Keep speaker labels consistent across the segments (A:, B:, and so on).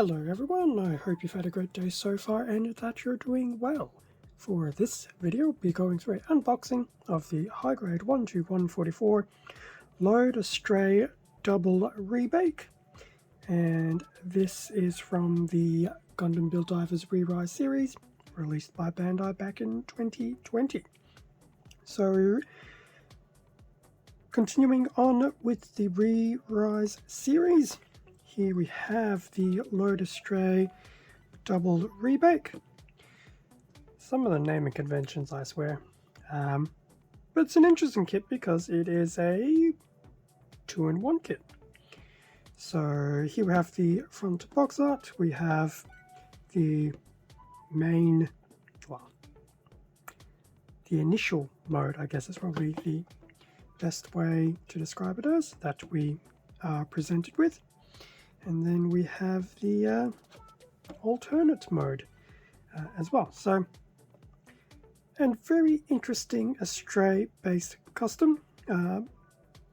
A: Hello everyone, I hope you've had a great day so far and that you're doing well. For this video, we'll be going through an unboxing of the high grade 12144 Load Astray Double Rebake. And this is from the Gundam Build Divers Re-Rise series, released by Bandai back in 2020. So, continuing on with the Re-Rise series, here we have the Load Astray Double Rebake. Some of the naming conventions, I swear. But it's an interesting kit because it is a 2-in-1 kit. So here we have the front box art, we have the main, well, the initial mode, I guess is probably the best way to describe it as, that we are presented with. And then we have the alternate mode as well. So, and very interesting Astray based custom,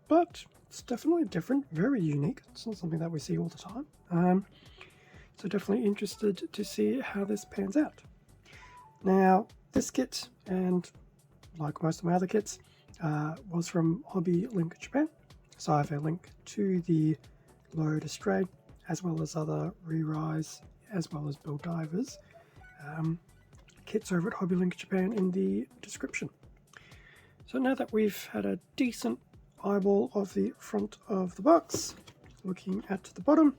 A: but it's definitely different, very unique. It's not something that we see all the time. So definitely interested to see how this pans out. Now, this kit, and like most of my other kits, was from Hobby Link Japan. So I have a link to the Load Astray, as well as other Re-Rise, as well as Build Divers kits over at Hobby Link Japan in the description. So now that we've had a decent eyeball of the front of the box, looking at the bottom,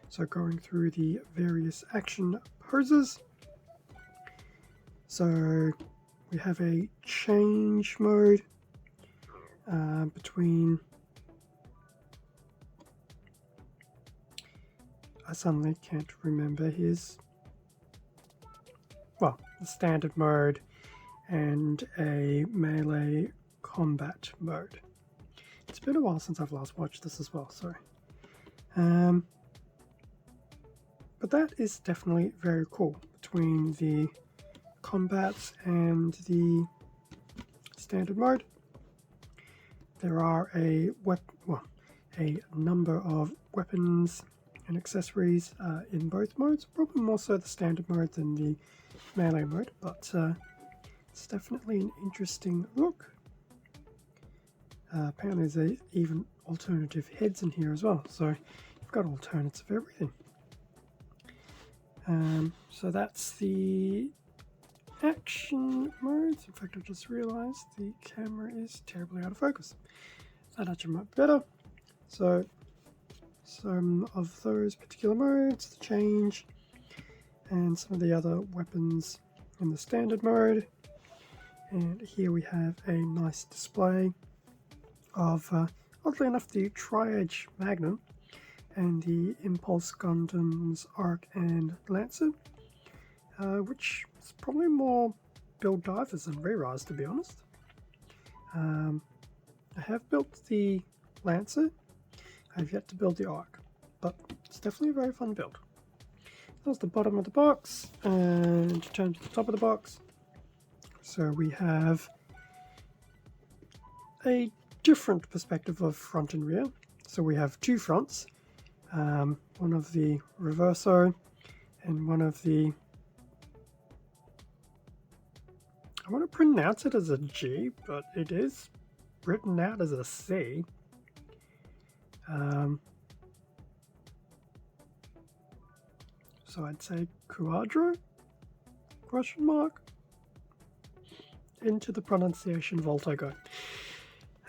A: so going through the various action poses. So we have a change mode between, I suddenly can't remember his, well, the standard mode and a melee combat mode. It's been a while since I've last watched this as well, sorry. But that is definitely very cool between the combats and the standard mode. There are a number of weapons and accessories in both modes, probably more so the standard mode than the melee mode, but it's definitely an interesting look. Apparently there's even alternative heads in here as well, so you've got alternates of everything. So that's the action modes. In fact, I've just realized the camera is terribly out of focus. That actually might be better. So some of those particular modes, the change, and some of the other weapons in the standard mode. And here we have a nice display of, oddly enough, the Tri-Edge Magnum and the Impulse Gundams Arc and Lancer, which is probably more Build Divers than Re-Rise, to be honest. I have built the Lancer. I have yet to build the Arc, but it's definitely a very fun build. That's the bottom of the box, and to turn to the top of the box. So we have a different perspective of front and rear. So we have two fronts, one of the Reverso and one of the, I want to pronounce it as a G, but it is written out as a C. So I'd say Quadro? Question mark? Into the pronunciation vault I go.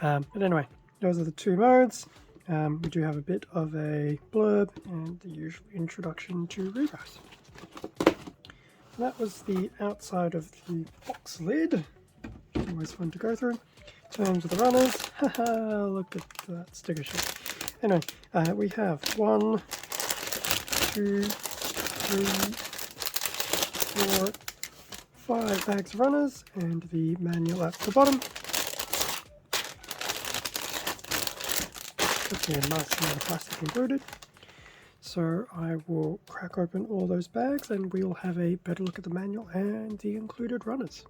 A: But anyway, those are the two modes. We do have a bit of a blurb and the usual introduction to Re-Rise. That was the outside of the box lid. Always fun to go through. In terms of the runners, haha, look at that sticker sheet. Anyway, we have 1, 2, 3, 4, 5 bags of runners and the manual at the bottom. Definitely a nice amount of plastic included. So I will crack open all those bags and we will have a better look at the manual and the included runners.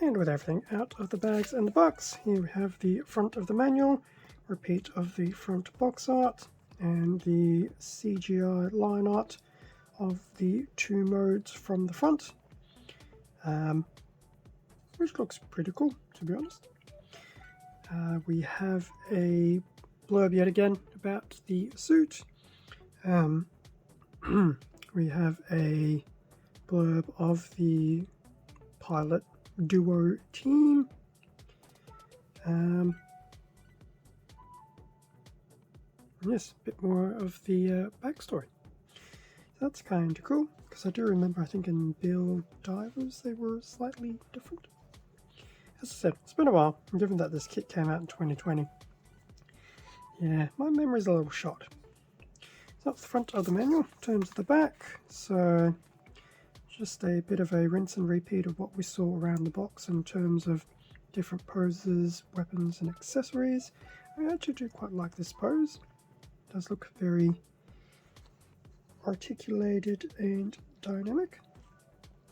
A: And with everything out of the bags and the box, here we have the front of the manual, repeat of the front box art, and the CGI line art of the two modes from the front, which looks pretty cool, to be honest. We have a blurb yet again about the suit. We have a blurb of the pilot duo team. Yes, a bit more of the backstory. That's kind of cool, because I do remember, I think in Build Divers they were slightly different. As I said, it's been a while, and given that this kit came out in 2020. Yeah, my memory's a little shot. So that's the front of the manual. In terms of the back, so just a bit of a rinse and repeat of what we saw around the box in terms of different poses, weapons and accessories. I actually do quite like this pose. It does look very articulated and dynamic.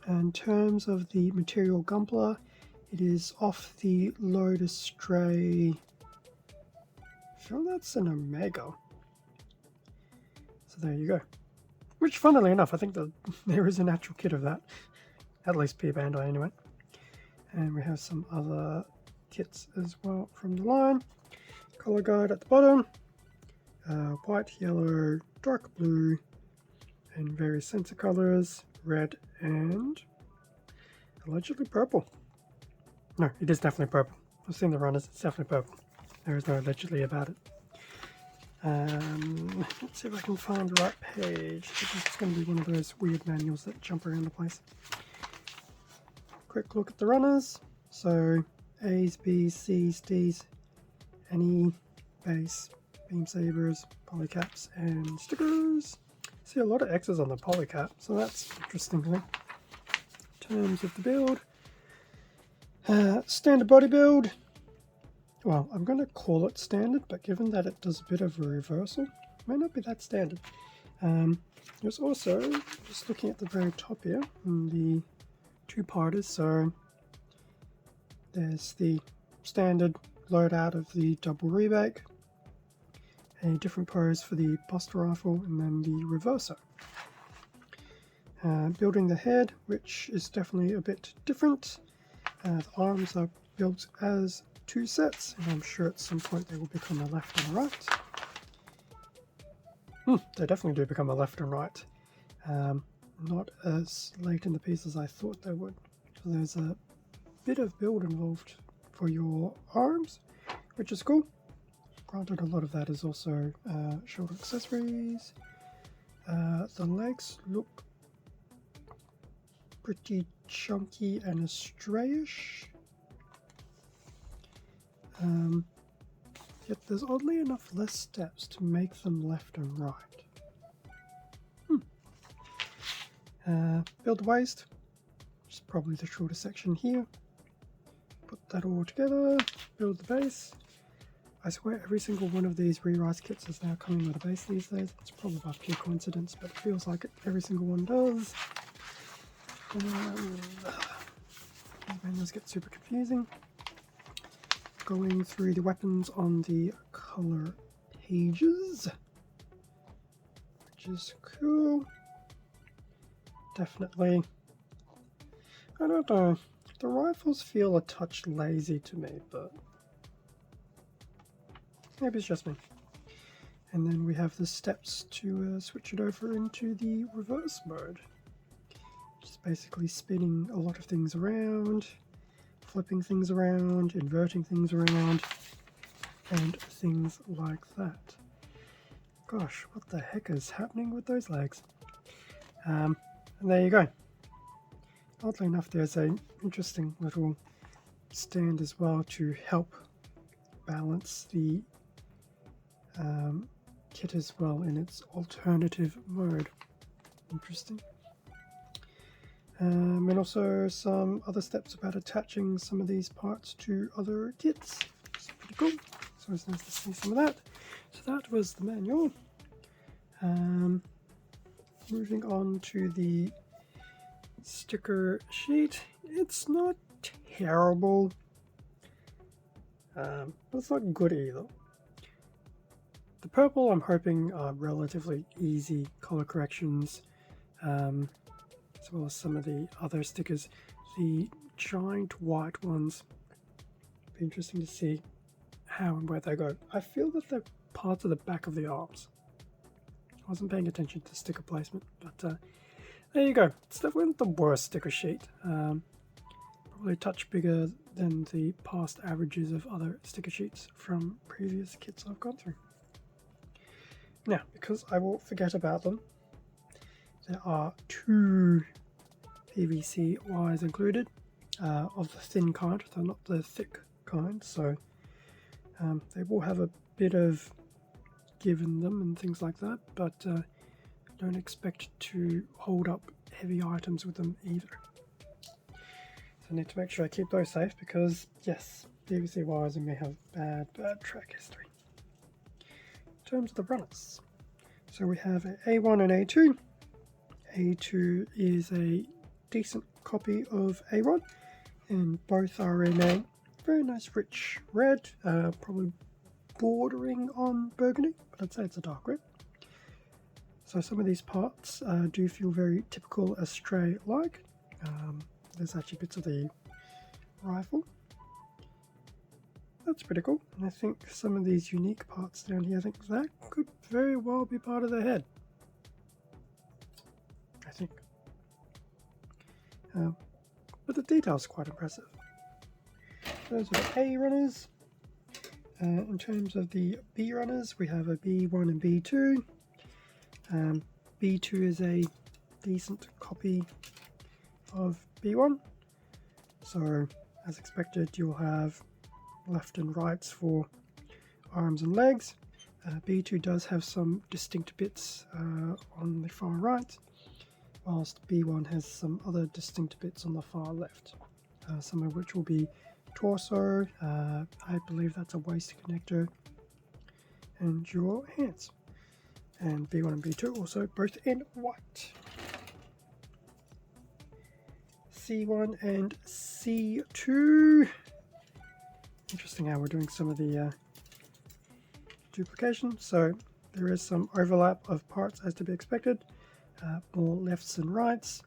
A: And in terms of the material Gunpla, it is off the Astray. I feel that's an Omega. So there you go. Which, funnily enough, I think that there is an actual kit of that. At least P Bandai anyway. And we have some other kits as well from the line. Color guide at the bottom. White, yellow, dark blue, and various sensor colors. Red and allegedly purple. No, it is definitely purple. I've seen the runners, it's definitely purple. There is no allegedly about it. Let's see if I can find the right page. It's going to be one of those weird manuals that jump around the place. Quick look at the runners. So A's, B's, C's, D's, any base, beam sabers, polycaps, and stickers. See a lot of X's on the polycap, so that's interesting to me. In terms of the build, standard body build. Well, I'm going to call it standard, but given that it does a bit of a reversal, it may not be that standard. There's also, just looking at the very top here, in the two-parters, so there's the standard loadout of the double rebake, a different pose for the Buster Rifle, and then the Reverso. Building the head, which is definitely a bit different. The arms are built as two sets, and I'm sure at some point they will become a left and a right. They definitely do become a left and right. Not as late in the piece as I thought they would. So there's a bit of build involved for your arms, which is cool. Granted, a lot of that is also shoulder accessories. The legs look pretty chunky and Astray-ish. Yet there's oddly enough less steps to make them left and right. Build the waist, which is probably the shorter section here. Put that all together, build the base. I swear every single one of these re-rise kits is now coming with a base these days. It's probably by pure coincidence, but it feels like it. Every single one does. Those get super confusing. Going through the weapons on the color pages, which is cool. Definitely. I don't know. The rifles feel a touch lazy to me, but maybe it's just me. And then we have the steps to switch it over into the reverse mode, which is basically spinning a lot of things around, flipping things around, inverting things around, and things like that. Gosh, what the heck is happening with those legs? And there you go. Oddly enough, there's an interesting little stand as well to help balance the kit as well in its alternative mode. Interesting. And also some other steps about attaching some of these parts to other kits. It's pretty cool. So it's nice to see some of that. So that was the manual. Moving on to the sticker sheet. It's not terrible, but it's not good either. The purple I'm hoping are relatively easy color corrections, as well as some of the other stickers. The giant white ones, be interesting to see how and where they go. I feel that they're parts of the back of the arms. I wasn't paying attention to sticker placement, but there you go. It's definitely not the worst sticker sheet. Probably a touch bigger than the past averages of other sticker sheets from previous kits I've gone through. Now, because I will forget about them, there are 2 PVC wires included, of the thin kind, though not the thick kind, so they will have a bit of give in them and things like that, but don't expect to hold up heavy items with them either. So I need to make sure I keep those safe because, yes, PVC wires may have bad track history. In terms of the runners, so we have a A1 and A2. A2 is a decent copy of A1, and both are in a very nice rich red, probably bordering on burgundy, but I'd say it's a dark red. So some of these parts do feel very typical Astray like. There's actually bits of the rifle. That's pretty cool. And I think some of these unique parts down here, I think that could very well be part of the head. I think. But the detail's quite impressive. Those are the A runners. In terms of the B runners, we have a B1 and B2. B2 is a decent copy of B1. So, as expected, you'll have left and rights for arms and legs. B2 does have some distinct bits on the far right, whilst B1 has some other distinct bits on the far left, some of which will be torso, I believe that's a waist connector, and your hands. And B1 and B2 also both in white. C1 and C2. Interesting how we're doing some of the duplication. So there is some overlap of parts as to be expected, more lefts and rights,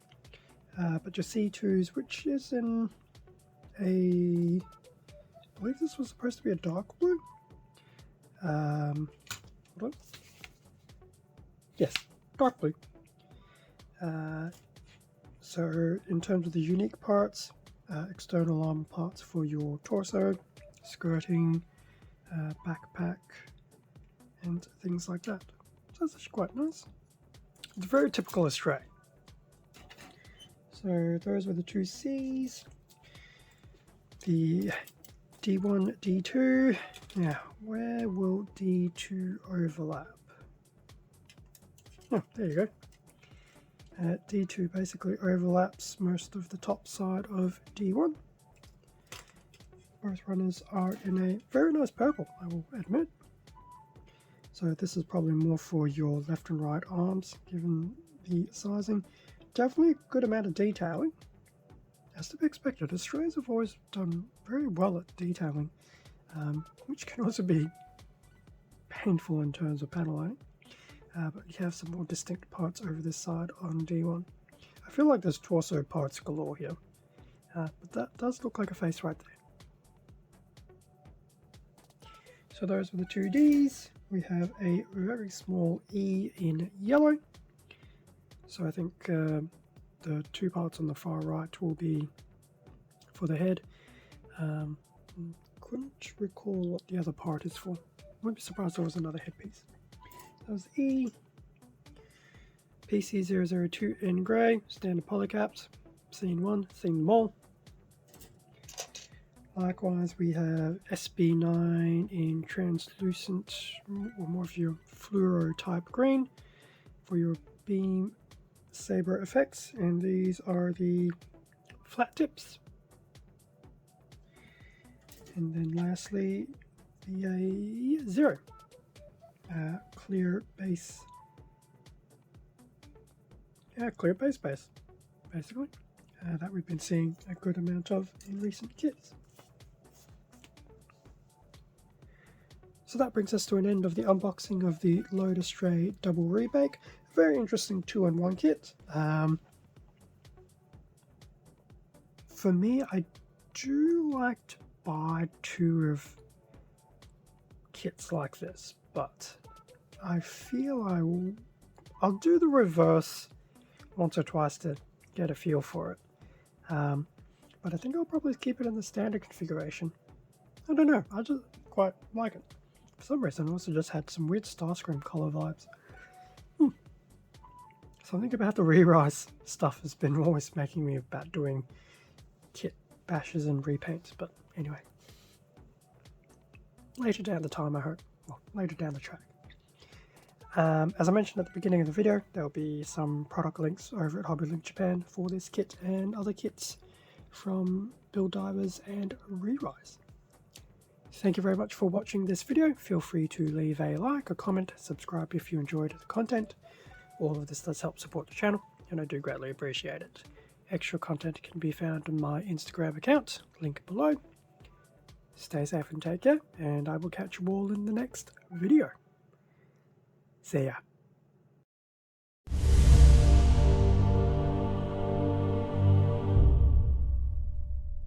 A: but your C2s, which is in I believe this was supposed to be a dark blue. Hold on. Yes, dark blue. So in terms of the unique parts, external armor parts for your torso, skirting, backpack, and things like that. So that's actually quite nice. It's very typical Astray. So those were the 2 C's. The D1, D2. Now, where will D2 overlap? Oh, there you go. D2 basically overlaps most of the top side of D1. Both runners are in a very nice purple, I will admit. So this is probably more for your left and right arms, given the sizing. Definitely a good amount of detailing. As to be expected, Astrays have always done very well at detailing, which can also be painful in terms of panel lining. But you have some more distinct parts over this side on D1. I feel like there's torso parts galore here, but that does look like a face right there. So those are the 2 Ds. We have a very small E in yellow. So I think the 2 parts on the far right will be for the head. Couldn't recall what the other part is for. Wouldn't be surprised if there was another headpiece. That was E. PC002 in grey, standard polycaps. Seen one, seen them all. Likewise, we have SB9 in translucent, or more of your fluoro type green for your beam saber effects, and these are the flat tips. And then lastly, the A0 clear base, clear base basically, that we've been seeing a good amount of in recent kits. So that brings us to an end of the unboxing of the Load Astray Double Rebake. A very interesting 2-in-1 kit. For me, I do like to buy 2 of kits like this, but I feel I'll do the reverse once or twice to get a feel for it. But I think I'll probably keep it in the standard configuration. I don't know, I just quite like it. For some reason, I also just had some weird Starscream color vibes. Something about the re-rise stuff has been always making me about doing kit bashes and repaints, but anyway. Later down the time, I hope. Well, later down the track. As I mentioned at the beginning of the video, there will be some product links over at HobbyLink Japan for this kit and other kits from Build Divers and Re-Rise. Thank you very much for watching this video. Feel free to leave a like, a comment, subscribe if you enjoyed the content. All of this does help support the channel, and I do greatly appreciate it. Extra content can be found on my Instagram account, link below. Stay safe and take care, and I will catch you all in the next video. See ya.